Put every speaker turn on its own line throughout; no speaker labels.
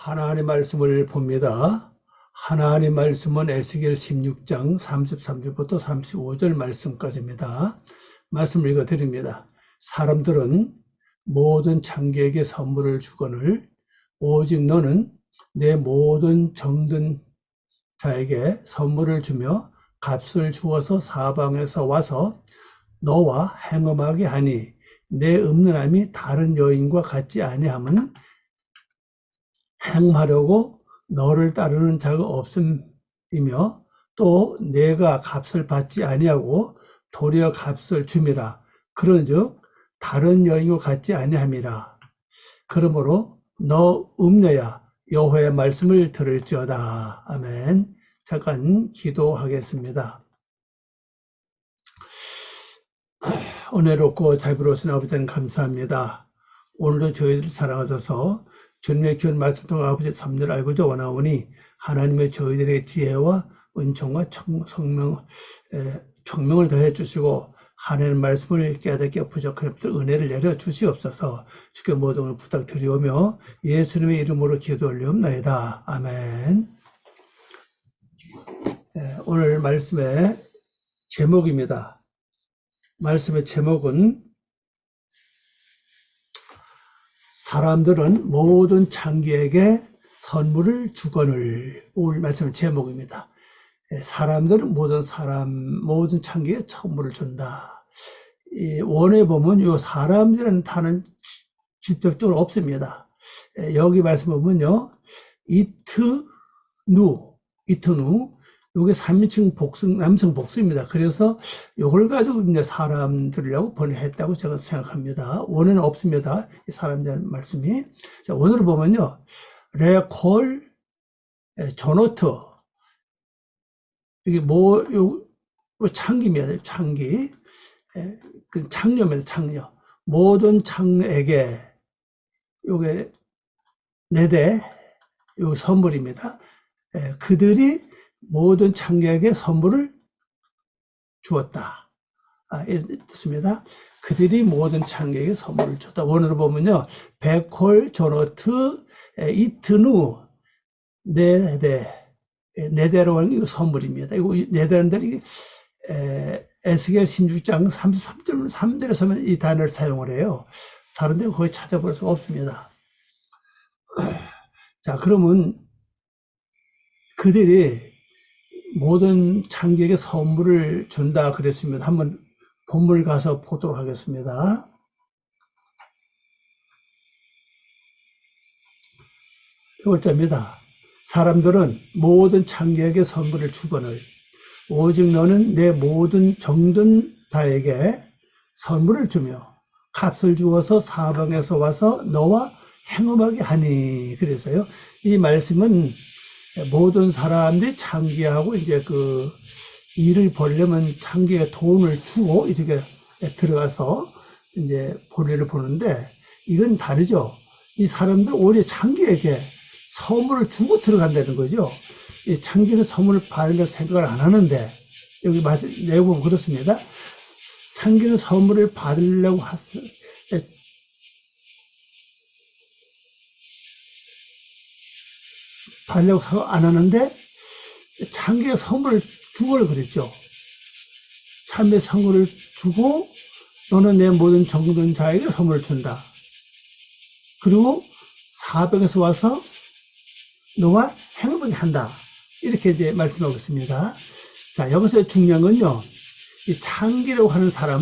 하나님의 말씀을 봅니다. 하나님의 말씀은 에스겔 16장 33절부터 35절 말씀까지입니다. 말씀을 읽어드립니다. 사람들은 모든 창기에게 선물을 주거늘 오직 너는 내 모든 정든 자에게 선물을 주며 값을 주어서 사방에서 와서 너와 행음하게 하니 내 음란함이 다른 여인과 같지 아니함은 행하려고 너를 따르는 자가 없음이며 또 내가 값을 받지 아니하고 도리어 값을 줌이라. 그런즉 다른 여인과 같지 아니함이라. 그러므로 너 음녀야 여호와의 말씀을 들을지어다. 아멘. 잠깐 기도하겠습니다. 은혜롭고 자비로우신 아버지 하나님 감사합니다. 오늘도 저희를 사랑하셔서 주님의 귀한 말씀 통해 아버지의 섭리를 알고자 원하오니 하나님의 저희들의 지혜와 은총과 청명을 더해 주시고 하나님의 말씀을 깨닫게 부족한 은혜를 내려 주시옵소서. 주께 모든 걸 부탁드리오며 예수님의 이름으로 기도 올리옵나이다. 아멘. 오늘 말씀의 제목입니다. 말씀의 제목은 사람들은 모든 창기에게 선물을 주거늘. 오늘 말씀의 제목입니다. 사람들은 모든 창기에 선물을 준다. 원에 보면 요 사람들은 단은 직접적으로 없습니다. 여기 말씀 보면요, 이트누, 요게 3인칭 복수, 남성 복수입니다. 그래서 요걸 가지고 이제 사람들이라고 번역했다고 제가 생각합니다. 원에는 없습니다. 이 사람들 말씀이. 자, 원어로 보면요, 레콜, 조노트, 이게 창기입니다. 창기. 그 창녀입니다. 창녀. 모든 창에게, 요게 4대, 요 선물입니다. 그들이 모든 창녀에게 선물을 주었다. 이런 뜻입니다. 그들이 모든 창녀에게 선물을 줬다. 원어로 보면요, 베콜, 조노트, 이트누, 4대로 하는 게 선물입니다. 이거 4대는 에스겔 16장 33절에서만 이 단어를 사용을 해요. 다른 데는 거의 찾아볼 수가 없습니다. 자, 그러면 그들이 모든 창기에게 선물을 준다 그랬습니다. 한번 본문 가서 보도록 하겠습니다. 1절입니다. 사람들은 모든 창기에게 선물을 주거늘 오직 너는 내 모든 정든 자에게 선물을 주며 값을 주어서 사방에서 와서 너와 행음하게 하니. 그래서요, 이 말씀은 모든 사람들이 창기하고 이제 그 일을 벌려면 창기에 돈을 주고 이렇게 들어가서 이제 본래를 보는데 이건 다르죠. 이 사람들 오히려 창기에게 선물을 주고 들어간다는 거죠. 이 창기는 선물을 받으려고 생각을 안 하는데 여기 내용은 그렇습니다. 창기는 선물을 받으려고 받으려고 안 하는데 창기에 선물을 주고를 그랬죠. 참에 선물을 주고 너는 내 모든 정든 자에게 선물을 준다. 그리고 사방에서 와서 너와 행음하게 한다. 이렇게 이제 말씀하고 있습니다. 자, 여기서 중요한 건요, 이 창기라고 하는 사람,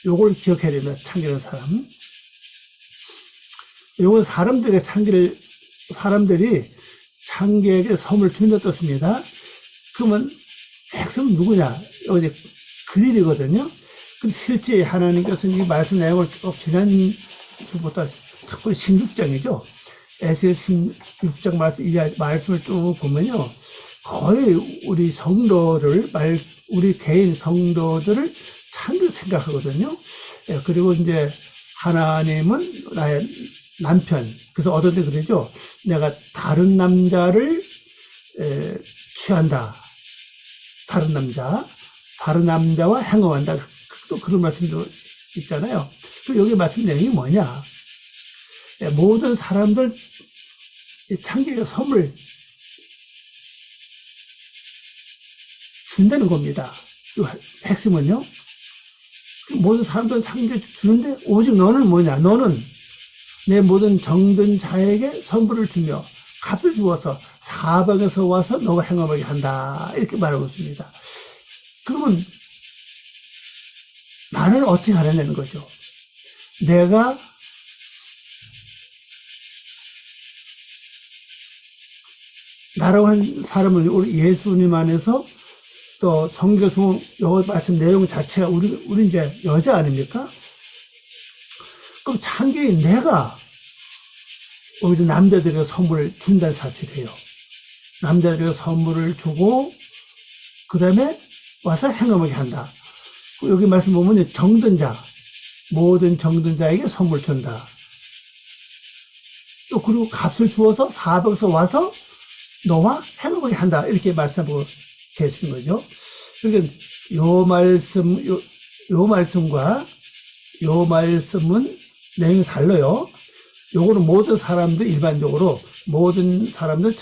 요걸 기억해야 됩니다. 창기라는 사람. 요건 사람들이 창기에게 선물을 준다 뜻입니다. 그러면 핵심은 누구냐? 여기 그들이거든요. 근데 실제 하나님께서는 이 말씀 내용을 지난주부터 특별히 16장이죠. 에스겔 16장 말씀을 쭉 보면요, 거의 우리 우리 개인 성도들을 창기로 생각하거든요. 그리고 이제 하나님은 나의 남편. 그래서 어떤 데 그러죠. 내가 다른 남자를 취한다. 다른 남자와 행음한다. 또 그런 말씀도 있잖아요. 그리고 여기 말씀 내용이 뭐냐. 모든 사람들 이 창기가 선물 준다는 겁니다. 핵심은요. 모든 사람들은 창기 주는데 오직 너는 뭐냐? 너는 내 모든 정든 자에게 선물을 주며 값을 주어서 사방에서 와서 너와 행함하게 한다. 이렇게 말하고 있습니다. 그러면 나는 어떻게 하려는 거죠? 내가 나라고 한 사람은 우리 예수님 안에서 또 성경 요 말씀 내용 자체가 우리 이제 여자 아닙니까? 그럼 창기인 내가 오히려 남자들에게 선물을 준다는 사실이에요. 남자들에게 선물을 주고 그 다음에 와서 행함하게 한다. 여기 말씀 보면 정든 자, 모든 정든 자에게 선물 준다. 또 그리고 값을 주어서 사방에서 와서 너와 행함하게 한다. 이렇게 말씀하고 계신 거죠. 그러니까 요 말씀과 요 말씀은 내용이 달라요. 요거는 모든 사람들 일반적으로 모든 사람들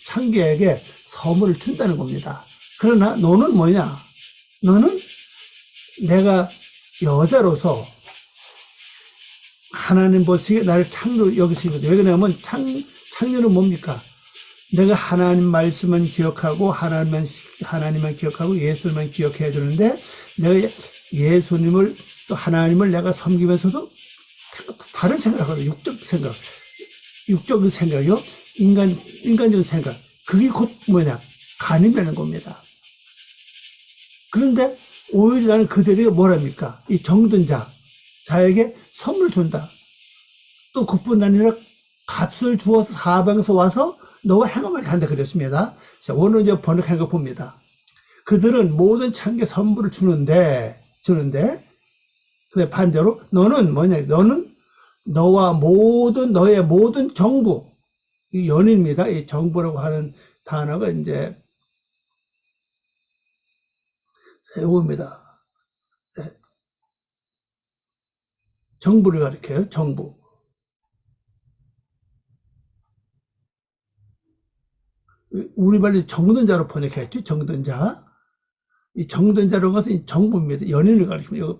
창기에게 선물을 준다는 겁니다. 그러나 너는 뭐냐? 너는 내가 여자로서 하나님 보시기에 나를 창조 여기시거든요. 왜 그러냐면 창조는 뭡니까? 내가 하나님 말씀만 기억하고 하나님만 기억하고 예수님만 기억해야 되는데 내가 예수님을 또 하나님을 내가 섬기면서도 다른 생각을 육적인 생각이요, 인간적인 생각, 그게 곧 뭐냐, 간음이라는 겁니다. 그런데 오히려 나는 그들에게 뭐랍니까? 이 정든 자에게 선물 준다. 또 그뿐 아니라 값을 주어서 사방에서 와서 너와 행함을 한다 그랬습니다. 자, 오늘 이제 번역한 거 봅니다. 그들은 모든 창기에 선물을 주는데 반대로 너는 뭐냐? 너는 너의 모든 정부, 이 연인입니다. 이 정부라고 하는 단어가 이제 이겁니다. 정부를 가리켜요. 정부. 우리 말로 정든 자로 번역했죠. 정든 자. 이 정든 자라는 것은 정부입니다. 연인을 가리킵니다. 이거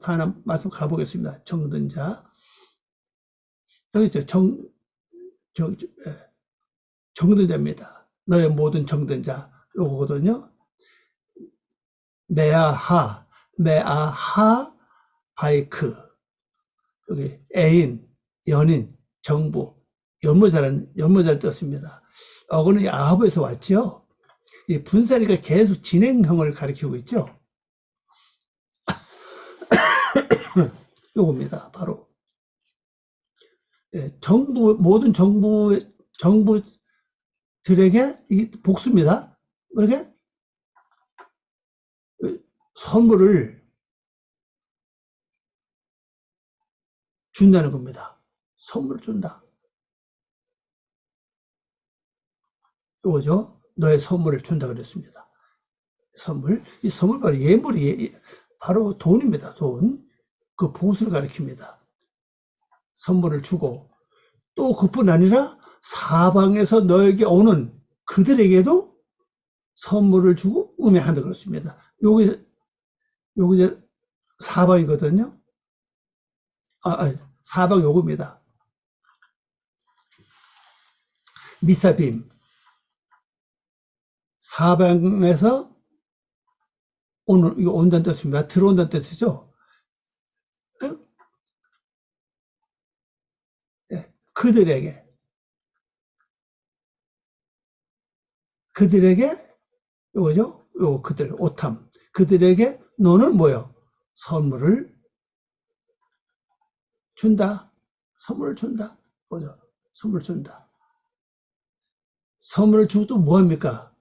하나 말씀 가보겠습니다. 정든 자. 여기 있죠. 정든 자입니다. 너의 모든 정든 자. 요거거든요. 메아하, 바이크. 여기 애인, 연인, 정부, 연모자를 뜻입니다. 어거는 아합에서 왔죠. 이 분사리가 계속 진행형을 가리키고 있죠. 요겁니다. 바로 모든 정부들에게 이 복수입니다. 이렇게 선물을 준다는 겁니다. 선물을 준다. 이거죠. 너의 선물을 준다 그랬습니다. 이 선물 바로 예물이 바로 돈입니다. 돈. 그 보수를 가리킵니다. 선물을 주고 또 그뿐 아니라 사방에서 너에게 오는 그들에게도 선물을 주고 음해한다 그렇습니다. 여기 이제 사방이거든요. 사방 요겁니다. 미사빔. 사방에서 이거 온다는 뜻입니다. 들어온다는 뜻이죠. 그들에게 요거죠. 그들 오탐. 그들에게 너는 뭐요? 선물을 준다. 선물을 준다. 뭐죠? 선물 준다. 선물을 주고 또 뭐합니까?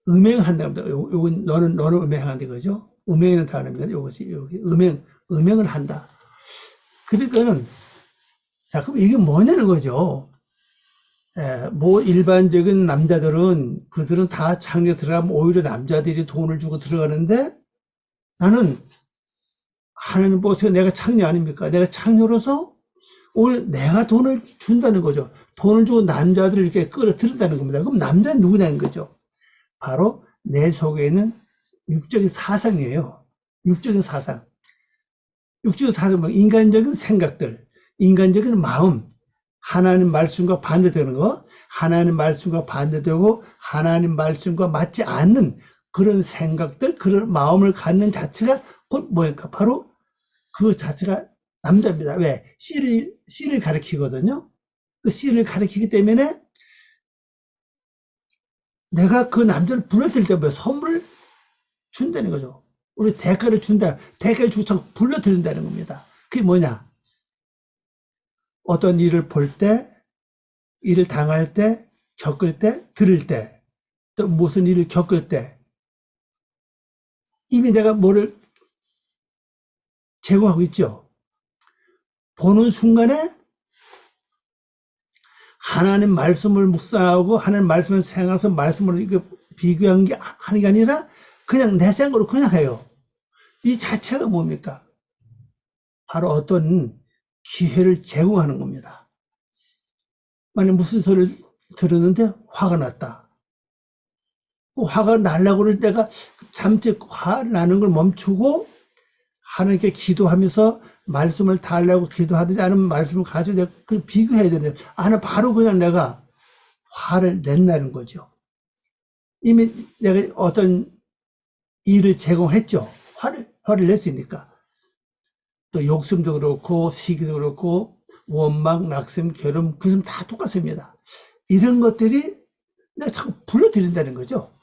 음행한다. 요건 너는 음행한다 그죠? 음행이라는 단어입니다. 요것이 여기 음행을 한다. 그러니까는 자, 그럼 이게 뭐냐는 거죠. 뭐 일반적인 남자들은 그들은 다 창녀 들어가면 오히려 남자들이 돈을 주고 들어가는데 나는 하나님 보세요. 내가 창녀 아닙니까? 내가 창녀로서 오늘 내가 돈을 준다는 거죠. 돈을 주고 남자들을 이렇게 끌어들인다는 겁니다. 그럼 남자는 누구냐는 거죠. 바로 내 속에 있는 육적인 사상이에요. 육적인 사상. 육적인 사상, 인간적인 생각들, 인간적인 마음, 하나님 말씀과 반대되는 거, 하나님 말씀과 반대되고 하나님 말씀과 맞지 않는 그런 생각들, 그런 마음을 갖는 자체가 곧 뭐일까? 바로 그 자체가 남자입니다. 왜? 씨를 가리키거든요. 그 씨를 가리키기 때문에 내가 그 남자를 불러들일 때 선물을 준다는 거죠. 우리 대가를 준다. 대가를 주고 불러들인다는 겁니다. 그게 뭐냐? 어떤 일을 볼 때, 일을 당할 때, 겪을 때, 들을 때, 또 무슨 일을 겪을 때, 이미 내가 뭐를 제공하고 있죠. 보는 순간에 하나님 말씀을 묵상하고 하나님 말씀을 생각해서 말씀으로 이거 비교한 게 하는 게 아니라 그냥 내 생각으로 그냥 해요. 이 자체가 뭡니까? 바로 어떤 기회를 제공하는 겁니다. 만약 무슨 소리를 들었는데 화가 났다. 화가 나려고 그럴 때가 잠시 화 나는 걸 멈추고 하나님께 기도하면서 말씀을 달라고 기도하든지 아니면 말씀을 가지고 내가 그 비교해야 되는데 나 바로 그냥 내가 화를 낸다는 거죠. 이미 내가 어떤 일을 제공했죠. 화를 냈으니까. 또 욕심도 그렇고 시기도 그렇고 원망, 낙심, 괴로움, 그것은 다 똑같습니다. 이런 것들이 내가 자꾸 불러들인다는 거죠.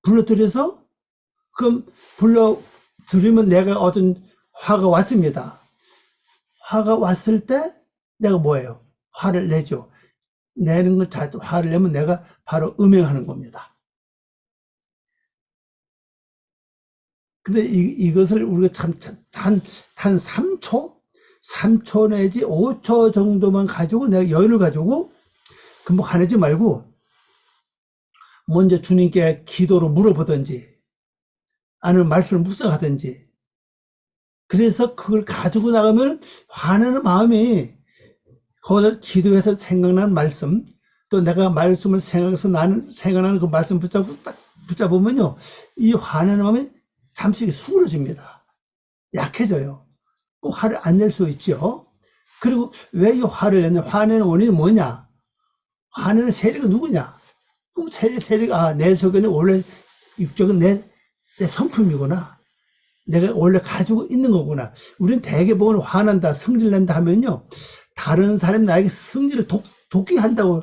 불러들여서 그럼 불러들이면 내가 어떤 화가 왔습니다. 화가 왔을 때 내가 뭐예요? 화를 내죠. 내는 것 자체, 화를 내면 내가 바로 음행하는 겁니다. 근데 이것을 우리가 단 3초 내지 5초 정도만 가지고 내가 여유를 가지고 금방 화내지 말고 먼저 주님께 기도로 물어보든지 아니면 말씀을 묵상하든지 그래서 그걸 가지고 나가면 화내는 마음이 거기서 기도해서 생각나는 말씀 또 내가 말씀을 생각해서 나는 생각나는 그 말씀 붙잡으면요 이 화내는 마음이 잠시 수그러집니다. 약해져요. 꼭 화를 안 낼 수 있죠. 그리고 왜 이 화를 내냐? 화내는 원인이 뭐냐? 화내는 세력이 누구냐? 그럼 세력, 내 속에는 원래 육적은 내 성품이구나. 내가 원래 가지고 있는 거구나. 우리는 대개 보면 화난다, 성질낸다 하면요. 다른 사람이 나에게 성질을 돕게 한다고,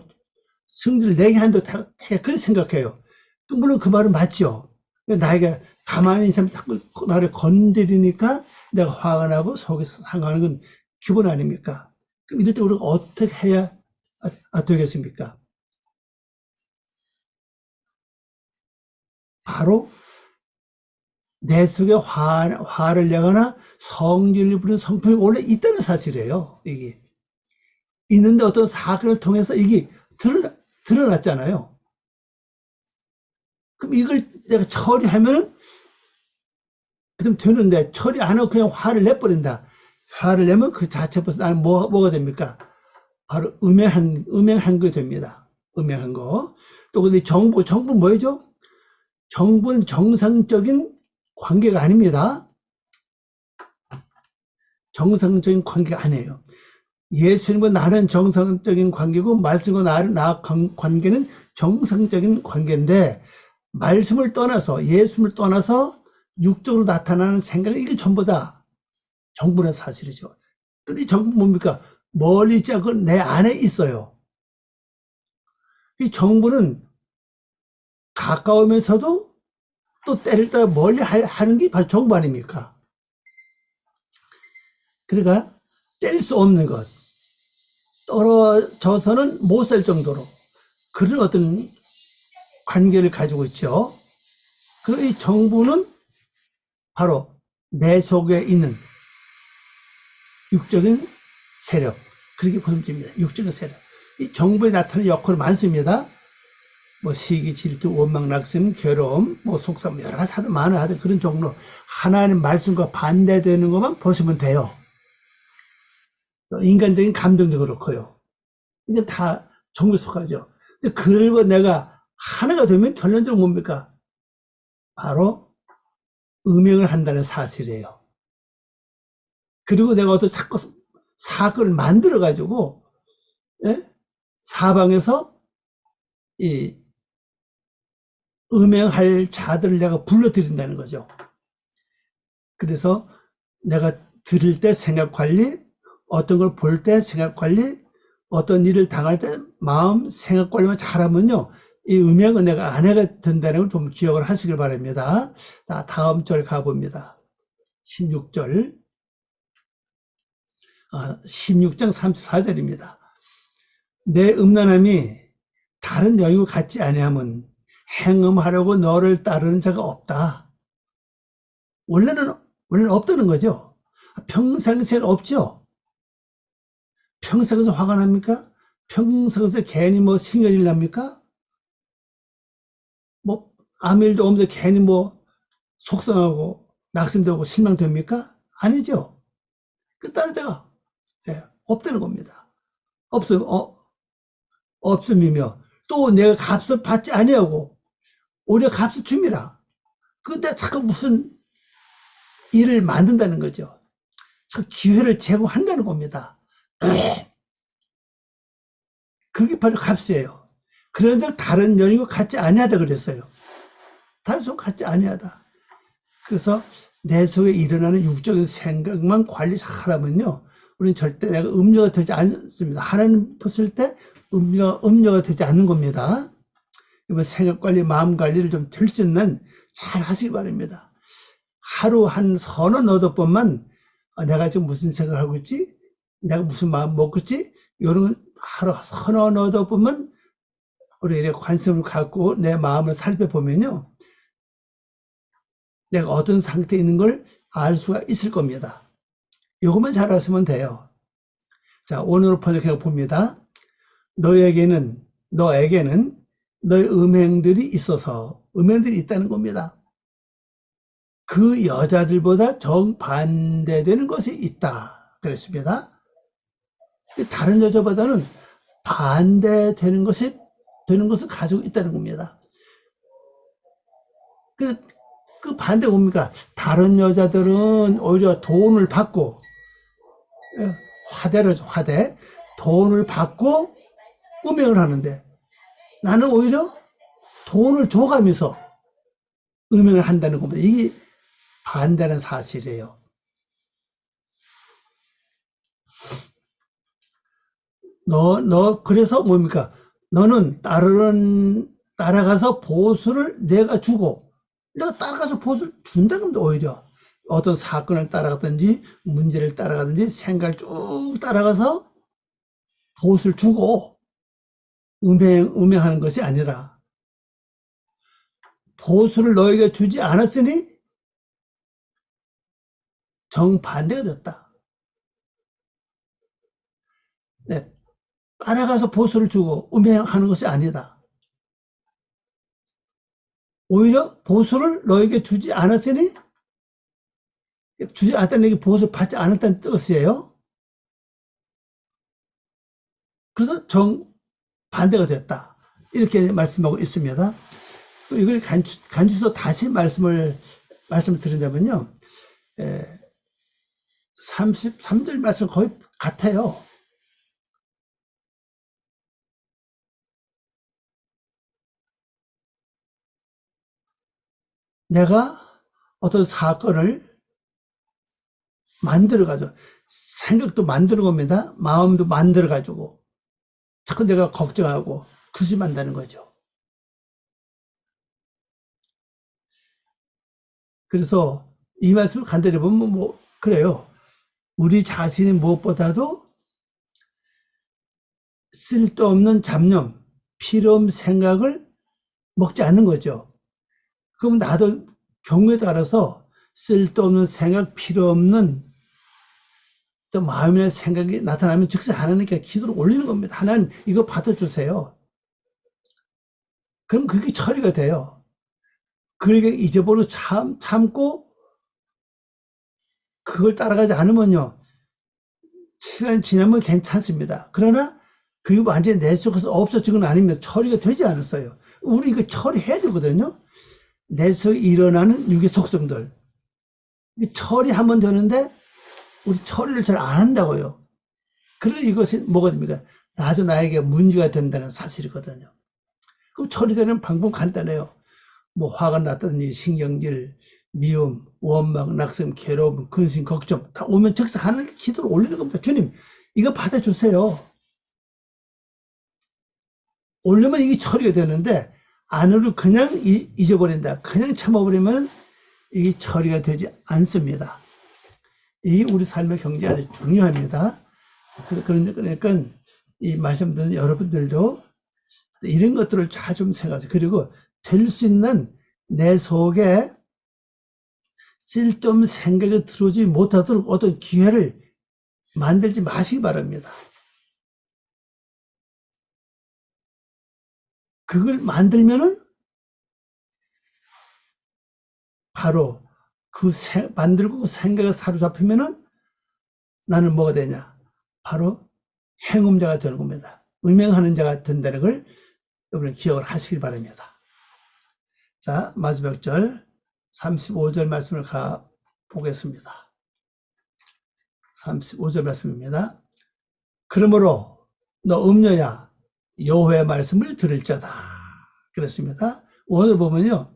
성질을 내게 한다고 그렇게 생각해요. 물론 그 말은 맞죠. 나에게 가만히 있으면 자꾸 나를 건드리니까 내가 화가 나고 속이 상하는 건 기본 아닙니까? 그럼 이럴 때 우리가 어떻게 해야 되겠습니까? 바로 내 속에 화를 내거나 성질을 부리는 성품이 원래 있다는 사실이에요. 이게 있는데 어떤 사건을 통해서 이게 드러났잖아요. 그럼 이걸 내가 처리하면 그럼 되는데 처리 안 하고 그냥 화를 내버린다. 화를 내면 그 자체 벌써 나는 뭐가 됩니까? 바로 음행한 거 됩니다. 음행한 거. 또 근데 정부 뭐죠? 정부는 정상적인 관계가 아닙니다. 정상적인 관계가 아니에요. 예수님과 나는 정상적인 관계고 말씀과 나 관계는 정상적인 관계인데 말씀을 떠나서 예수님을 떠나서 육적으로 나타나는 생각 이게 전부 다 정부는 사실이죠. 근데 이 정부 뭡니까? 멀리 있지 않고 내 안에 있어요. 이 정부는 가까우면서도 또 때를 따라 멀리 하는 게 바로 정부 아닙니까? 그러니까 뗄 수 없는 것, 떨어져서는 못 살 정도로 그런 어떤 관계를 가지고 있죠. 그리고 이 정부는 바로 내 속에 있는 육적인 세력, 그렇게 보여집니다. 육적인 세력. 이 정부에 나타나는 역할이 많습니다. 뭐 시기, 질투, 원망, 낙심, 괴로움, 뭐 속삭임 여러 가지 하든 많아 하든 그런 종로 하나님 말씀과 반대되는 것만 보시면 돼요. 인간적인 감정도 그렇고요. 이게 다 정도에 속하죠. 근데 그들과 내가 하나가 되면 결론적으로 뭡니까? 바로 음행을 한다는 사실이에요. 그리고 내가 어떤 자꾸 사건을 만들어 가지고 예? 사방에서 이 음행할 자들을 내가 불러들인다는 거죠. 그래서 내가 들을 때 생각 관리, 어떤 걸 볼 때 생각 관리, 어떤 일을 당할 때 마음 생각 관리만 잘하면요, 이 음행은 내가 안 해가 된다는 걸 좀 기억을 하시길 바랍니다. 다음 절 가봅니다. 16절, 16장 34절입니다. 내 음란함이 다른 여인과 같지 아니함은 행음하려고 너를 따르는 자가 없다. 원래는 없다는 거죠. 평상시엔 없죠. 평상에서 화가 납니까? 평상에서 괜히 뭐 신경질 납니까? 뭐 아무 일도 없는데 괜히 뭐 속상하고 낙심되고 실망됩니까? 아니죠. 그 다른 자가 없다는 겁니다. 없음이며 또 내가 값을 받지 아니하고 오히려 값을 줍니다. 근데 자꾸 무슨 일을 만든다는 거죠. 기회를 제공한다는 겁니다. 그게 바로 값이에요. 그런 적 다른 연인과 같지 아니하다 그랬어요. 다른 사람 같지 아니하다. 그래서 내 속에 일어나는 육적인 생각만 관리 잘하면요, 우리는 절대 내가 음료가 되지 않습니다. 하나님 보실 때 음료가 되지 않는 겁니다. 이번 생각 관리, 마음 관리를 좀 될 수 있는 잘 하시기 바랍니다. 하루 한 서너 너덟 번만 내가 지금 무슨 생각하고 있지? 내가 무슨 마음 먹고 있지? 이런 하루 서너 너덟 번만 우리 이렇게 관심을 갖고 내 마음을 살펴보면요, 내가 어떤 상태에 있는 걸 알 수가 있을 겁니다. 이것만 잘 하시면 돼요. 자, 오늘 번역해 봅니다. 너에게는 너의 음행들이 있어서, 음행들이 있다는 겁니다. 그 여자들보다 정반대되는 것이 있다 그랬습니다. 다른 여자보다는 반대되는 것을 가지고 있다는 겁니다. 그 반대가 뭡니까? 다른 여자들은 오히려 돈을 받고, 화대, 돈을 받고 음행을 하는데 나는 오히려 돈을 줘가면서 음행을 한다는 겁니다. 이게 반대는 사실이에요. 그래서 뭡니까? 너는 따라가서 보수를 내가 주고, 내가 따라가서 보수를 준다는 겁니다, 오히려. 어떤 사건을 따라가든지, 문제를 따라가든지, 생각을 쭉 따라가서 보수를 주고, 음행하는 것이 아니라, 보수를 너에게 주지 않았으니, 정반대가 됐다. 네, 따라가서 보수를 주고, 음행하는 것이 아니다. 오히려 보수를 너에게 주지 않았으니, 주지 않았다는 얘기 보수를 받지 않았다는 뜻이에요. 그래서 정반대가 됐다. 이렇게 말씀하고 있습니다. 이걸 간추서 다시 말씀을 드린다면요. 33절 말씀 거의 같아요. 내가 어떤 사건을 만들어가지고, 생각도 만드는 겁니다. 마음도 만들어가지고, 자꾸 내가 걱정하고, 근심한다는 거죠. 그래서 이 말씀을 간단히 보면 그래요. 우리 자신이 무엇보다도 쓸데없는 잡념, 필요없는 생각을 먹지 않는 거죠. 그럼 나도 경우에 따라서 쓸데없는 생각, 필요없는 또 마음의 생각이 나타나면 즉시 하나님께 기도를 올리는 겁니다. 하나님 이거 받아주세요. 그럼 그게 처리가 돼요. 그러니까 잊어버리고 참고 그걸 따라가지 않으면요, 시간이 지나면 괜찮습니다. 그러나 그게 완전히 내 속에서 없어진 건 아닙니다. 처리가 되지 않았어요. 우리 이거 처리해야 되거든요. 내 속에 일어나는 육의 속성들. 처리하면 되는데 우리 처리를 잘 안 한다고요. 그래서 이것이 뭐가 됩니까? 나도 나에게 문제가 된다는 사실이거든요. 그럼 처리되는 방법 간단해요. 뭐 화가 났다든지 신경질, 미움, 원망, 낙심, 괴로움, 근심, 걱정 다 오면 즉석 하나님께 기도를 올리는 겁니다. 주님, 이거 받아주세요. 올리면 이게 처리가 되는데 안으로 그냥 잊어버린다. 그냥 참아버리면 이게 처리가 되지 않습니다. 이 우리 삶의 경제가 아주 중요합니다. 그러니까 이 말씀 듣는 여러분들도 이런 것들을 잘 좀 생각하세요. 그리고 될 수 있는 내 속에 쓸데없는 생각이 들어오지 못하도록 어떤 기회를 만들지 마시기 바랍니다. 그걸 만들면은 바로 만들고 생각에 사로잡히면은 나는 뭐가 되냐? 바로 행음자가 되는 겁니다. 음행하는 자가 된다는 걸 여러분 기억을 하시길 바랍니다. 자, 마지막 절 35절 말씀을 보겠습니다. 35절 말씀입니다. 그러므로 너 음녀야 여호와의 말씀을 들을 자다. 그렇습니다. 오늘 보면요.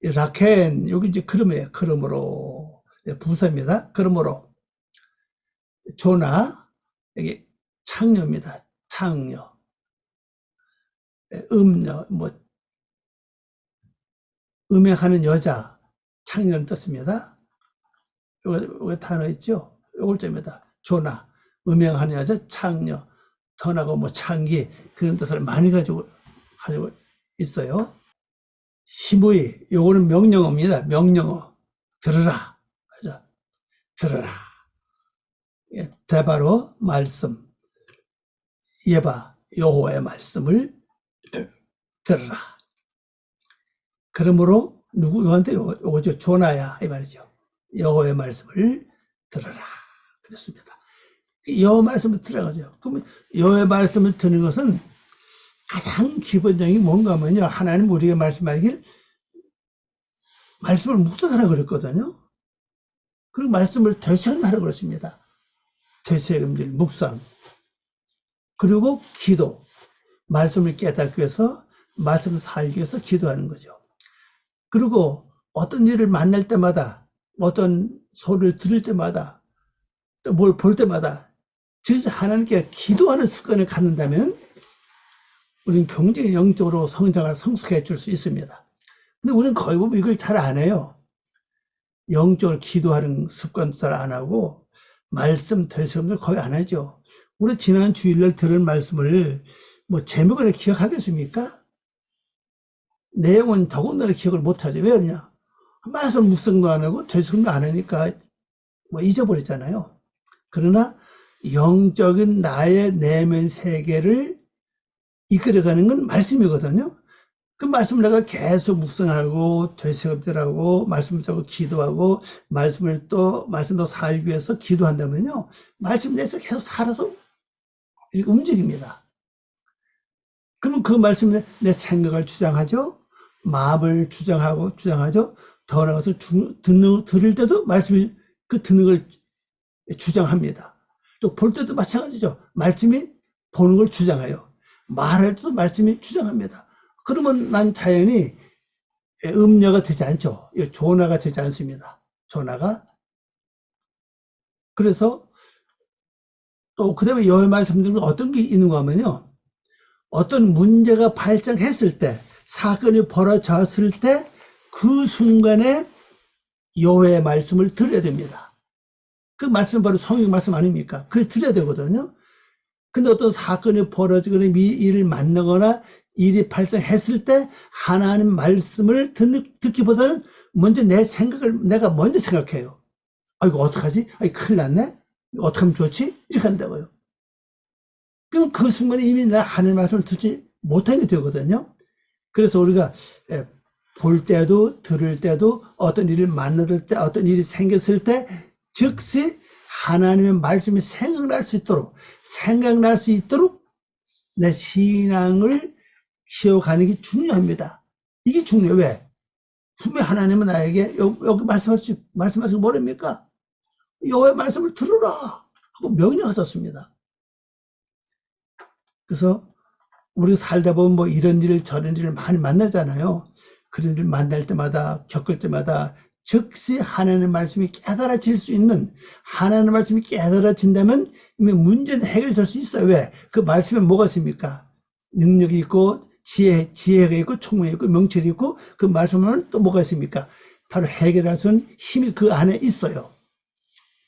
라켄 여기 이제 그러므로예요. 그러므로 부사입니다. 그러므로 조나 여기 창녀입니다. 창녀 음녀 뭐 음행하는 여자 창녀는 뜻입니다. 요거 단어 있죠? 요걸 짭니다. 조나 음행하는 여자 창녀 턴하고 뭐 창기 그런 뜻을 많이 가지고 있어요. 시무이 요거는 명령어입니다. 명령어 들으라. 그죠? 들으라. 대바로 말씀 예바 여호와의 말씀을 들으라. 그러므로 누구한테 오죠? 조나야 이 말이죠. 여호와의 말씀을 들으라. 그랬습니다. 여호와 말씀을 들어가죠. 그러면 여호와의 말씀을 듣는 것은 가장 기본적인 뭔가 하면요. 하나님 우리에게 말씀하길 말씀을 묵상하라 그랬거든요. 그리고 말씀을 되새김하라 그랬습니다. 되새김질, 묵상. 그리고 기도. 말씀을 깨닫기 위해서, 말씀을 살기 위해서 기도하는 거죠. 그리고 어떤 일을 만날 때마다, 어떤 소리를 들을 때마다, 또 뭘 볼 때마다, 즉시 하나님께 기도하는 습관을 갖는다면, 우리는 굉장히 영적으로 성숙해 줄 수 있습니다. 근데 우리는 거의 보면 이걸 잘 안 해요. 영적으로 기도하는 습관도 잘 안 하고, 말씀 되새김도 거의 안 하죠. 우리 지난 주일날 들은 말씀을 뭐 제목을 기억하겠습니까? 내용은 더군다나 기억을 못하죠. 왜 그러냐? 말씀 묵상도 안 하고 되새김도 안 하니까 뭐 잊어버렸잖아요. 그러나 영적인 나의 내면 세계를 이끌어가는 건 말씀이거든요. 그 말씀을 내가 계속 묵상하고 되새김질하고 말씀을 자꾸 기도하고 말씀도 살기 위해서 기도한다면요. 말씀 내에서 계속 살아서 움직입니다. 그러면 그 말씀에 내 생각을 주장하죠. 마음을 주장하죠. 더 나아가서 들을 때도 말씀이 그 듣는 걸 주장합니다. 또 볼 때도 마찬가지죠. 말씀이 보는 걸 주장해요. 말할 때도 말씀이 주장합니다. 그러면 난 자연히 음녀가 되지 않죠. 조나가 되지 않습니다. 조나가. 그래서 또 그 다음에 여호와의 말씀들은 어떤 게 있는가 하면요. 어떤 문제가 발생했을 때, 사건이 벌어졌을 때 그 순간에 여호와의 말씀을 들어야 됩니다. 그 말씀은 바로 성경 말씀 아닙니까? 그걸 들어야 되거든요. 근데 어떤 사건이 벌어지거나 일을 만나거나 일이 발생했을 때 하나님 말씀을 듣기보다는 먼저 내 생각을 내가 먼저 생각해요. 아, 이거 어떡하지? 아, 큰일 났네? 어떻게 하면 좋지? 이렇게 한다고요. 그럼 그 순간에 이미 내가 하나님 말씀을 듣지 못하게 되거든요. 그래서 우리가 볼 때도 들을 때도 어떤 일을 만날 때 어떤 일이 생겼을 때 즉시 하나님의 말씀이 생각날 수 있도록 내 신앙을 키워가는 게 중요합니다. 이게 중요해요. 왜? 분명 하나님은 나에게 여기 말씀하신 뭐랍니까? 여호와의 말씀을 들으라 하고 명령하셨습니다. 그래서 우리가 살다 보면 뭐 이런 일 저런 일을 많이 만나잖아요. 그런 일 만날 때마다 겪을 때마다 즉시 하나님의 말씀이 깨달아질 수 있는, 하나님의 말씀이 깨달아진다면 이미 문제는 해결될 수 있어요. 왜? 그 말씀에 뭐가 있습니까? 능력이 있고 지혜가 있고 총명이 있고 명철이 있고 그 말씀은 또 뭐가 있습니까? 바로 해결할 수 있는 힘이 그 안에 있어요.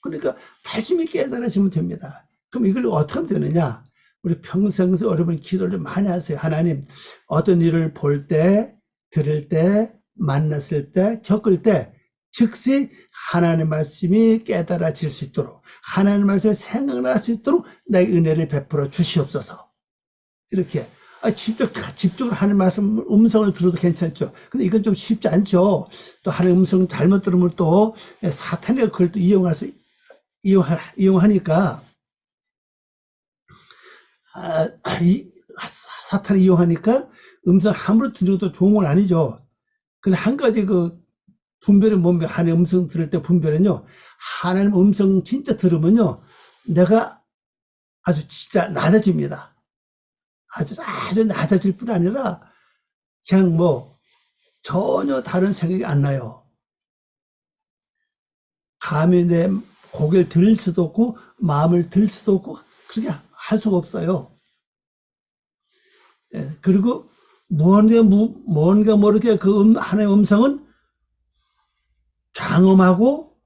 그러니까 말씀이 깨달아지면 됩니다. 그럼 이걸 어떻게 하면 되느냐? 우리 평생에서 여러분 기도를 좀 많이 하세요. 하나님, 어떤 일을 볼 때, 들을 때, 만났을 때, 겪을 때 즉시 하나님의 말씀이 깨달아질 수 있도록, 하나님의 말씀이 생각날 수 있도록 나에게 은혜를 베풀어 주시옵소서. 이렇게 집중을 하는 말씀, 음성을 들어도 괜찮죠. 근데 이건 좀 쉽지 않죠. 또 하나님의 음성 잘못 들으면 또 사탄이 그걸 또 이용하니까 사탄이 이용하니까 음성 함부로 듣는 것도 좋은 건 아니죠. 근데 한 가지 그 분별은 뭡니까? 하나님의 음성 들을 때 분별은요, 하나님 음성 진짜 들으면요, 내가 아주 진짜 낮아집니다. 아주 낮아질 뿐 아니라 그냥 뭐 전혀 다른 생각이 안 나요. 감히 내 고개를 들 수도 없고 마음을 들 수도 없고 그렇게 할 수가 없어요. 예, 그리고 뭔가 모르게 그 하나님의 음성은 장엄하고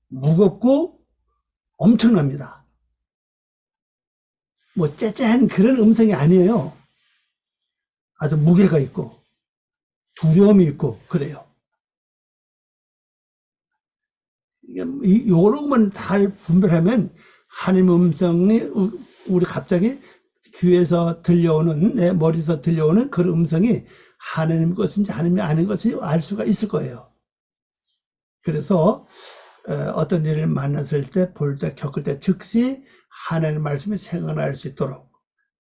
무겁고 엄청납니다. 뭐 째째한 그런 음성이 아니에요. 아주 무게가 있고 두려움이 있고 그래요. 요런 것만 잘 분별하면 하나님의 음성이 우리 갑자기 귀에서 들려오는, 내 머리에서 들려오는 그 음성이 하나님 것인지 하나님이 아닌 것인지 알 수가 있을 거예요. 그래서 어떤 일을 만났을 때, 볼 때, 겪을 때 즉시 하나님의 말씀이 생각날 수 있도록,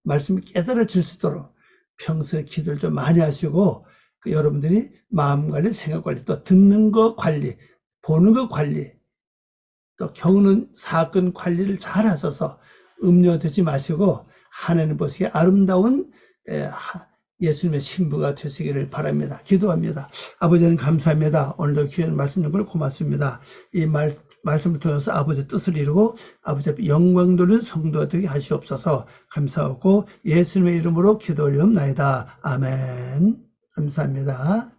말씀이 깨달아질 수 있도록 평소에 기도를 좀 많이 하시고, 여러분들이 마음 관리, 생각 관리, 또 듣는 거 관리, 보는 거 관리, 또 겪는 사건 관리를 잘 하셔서 음료되지 마시고 하나님 보시기에 아름다운 예수님의 신부가 되시기를 바랍니다. 기도합니다. 아버지 하나님 감사합니다. 오늘도 귀한 말씀 연구를 고맙습니다. 이 말씀을 통해서 아버지의 뜻을 이루고 아버지 앞에 영광 돌리는 성도가 되게 하시옵소서. 감사하고 예수님의 이름으로 기도 올리옵나이다. 아멘. 감사합니다.